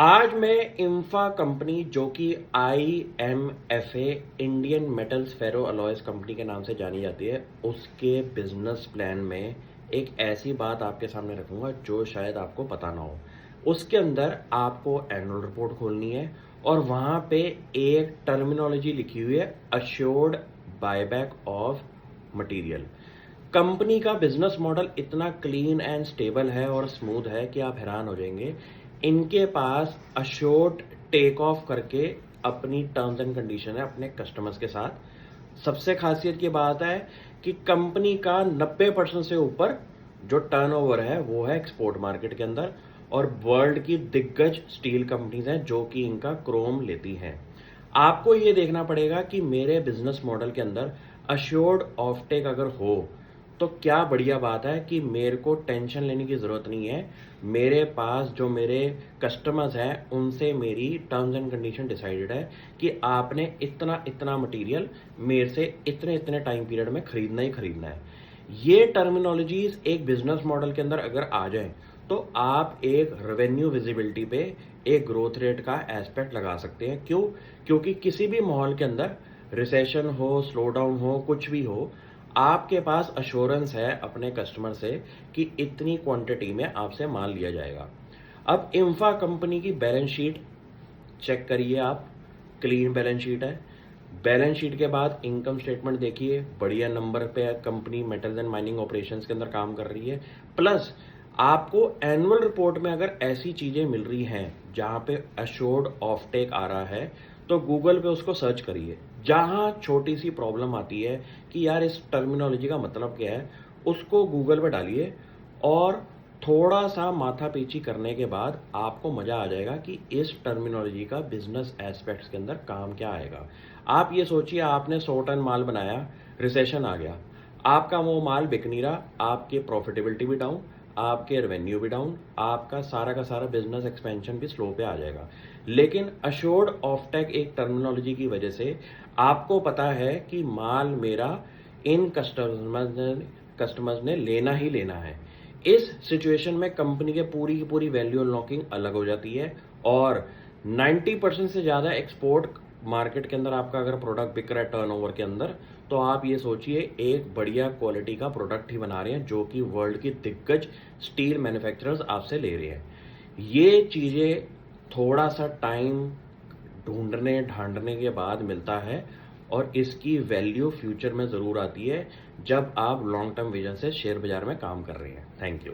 आज मैं इंफा कंपनी जो कि IMFA इंडियन मेटल्स फेरो अलॉयज कंपनी के नाम से जानी जाती है, उसके बिजनेस प्लान में एक ऐसी बात आपके सामने रखूंगा जो शायद आपको पता ना हो। उसके अंदर आपको एनुअल रिपोर्ट खोलनी है और वहां पे एक टर्मिनोलॉजी लिखी हुई है, assured buyback of material. Company का बिजनेस मॉडल इतना क्लीन एंड स्टेबल है और स्मूथ है कि आप हैरान हो जाएंगे। इनके पास अश्योर्ड टेक ऑफ करके अपनी टर्म्स एंड कंडीशन है अपने कस्टमर्स के साथ। सबसे खासियत की बात है कि कंपनी का 90% से ऊपर जो टर्नओवर है वो है एक्सपोर्ट मार्केट के अंदर, और वर्ल्ड की दिग्गज स्टील कंपनीज हैं जो कि इनका क्रोम लेती हैं। आपको ये देखना पड़ेगा कि मेरे बिजनेस मॉडल के अंदर अश्योर्ड ऑफटेक अगर हो तो क्या बढ़िया बात है कि मेरे को टेंशन लेने की ज़रूरत नहीं है। मेरे पास जो मेरे कस्टमर्स हैं उनसे मेरी टर्म्स एंड कंडीशन डिसाइडेड है कि आपने इतना इतना मटेरियल मेरे से इतने इतने टाइम पीरियड में खरीदना ही खरीदना है। ये टर्मिनोलॉजीज एक बिजनेस मॉडल के अंदर अगर आ जाए तो आप एक रेवेन्यू विजिबिलिटी पे एक ग्रोथ रेट का एस्पेक्ट लगा सकते हैं। क्यों? क्योंकि किसी भी माहौल के अंदर रिसेशन हो, स्लो डाउन हो, कुछ भी हो, आपके पास अश्योरेंस है अपने कस्टमर से कि इतनी क्वांटिटी में आपसे माल लिया जाएगा। अब इंफा कंपनी की बैलेंस शीट चेक करिए आप, क्लीन बैलेंस शीट है। बैलेंस शीट के बाद इनकम स्टेटमेंट देखिए, बढ़िया नंबर पे company metals and mining operations के अंदर काम कर रही है। प्लस आपको एनुअल रिपोर्ट में अगर ऐसी चीजें मिल रही हैं जहां पे अश्योर्ड ऑफटेक आ रहा है तो गूगल पे उसको सर्च करिए। जहां छोटी सी प्रॉब्लम आती है कि यार इस टर्मिनोलॉजी का मतलब क्या है, उसको गूगल पे डालिए और थोड़ा सा माथापीची करने के बाद आपको मजा आ जाएगा कि इस टर्मिनोलॉजी का बिजनेस एस्पेक्ट्स के अंदर काम क्या आएगा। आप ये सोचिए, आपने 100 टन माल बनाया, रिसेशन आ गया, आपका वो माल बिक नहीं रहा, आपकी प्रॉफिटेबिलिटी भी डाउन, आपके रेवेन्यू भी डाउन, आपका सारा का सारा बिजनेस एक्सपेंशन भी स्लो पे आ जाएगा। लेकिन अश्योर्ड ऑफटेक एक टर्मिनोलॉजी की वजह से आपको पता है कि माल मेरा इन कस्टमर्स ने लेना ही लेना है। इस सिचुएशन में कंपनी के पूरी की पूरी वैल्यू अनलॉकिंग अलग हो जाती है और 90% से ज़्यादा एक्सपोर्ट मार्केट के अंदर आपका अगर प्रोडक्ट बिक रहा है टर्नओवर के अंदर, तो आप ये सोचिए एक बढ़िया क्वालिटी का प्रोडक्ट ही बना रहे हैं जो कि वर्ल्ड की दिग्गज स्टील मैन्युफैक्चरर्स आपसे ले रहे हैं। ये चीज़ें थोड़ा सा टाइम ढूंढने ढांढने के बाद मिलता है और इसकी वैल्यू फ्यूचर में ज़रूर आती है जब आप लॉन्ग टर्म विजन से शेयर बाजार में काम कर रहे हैं। Thank you.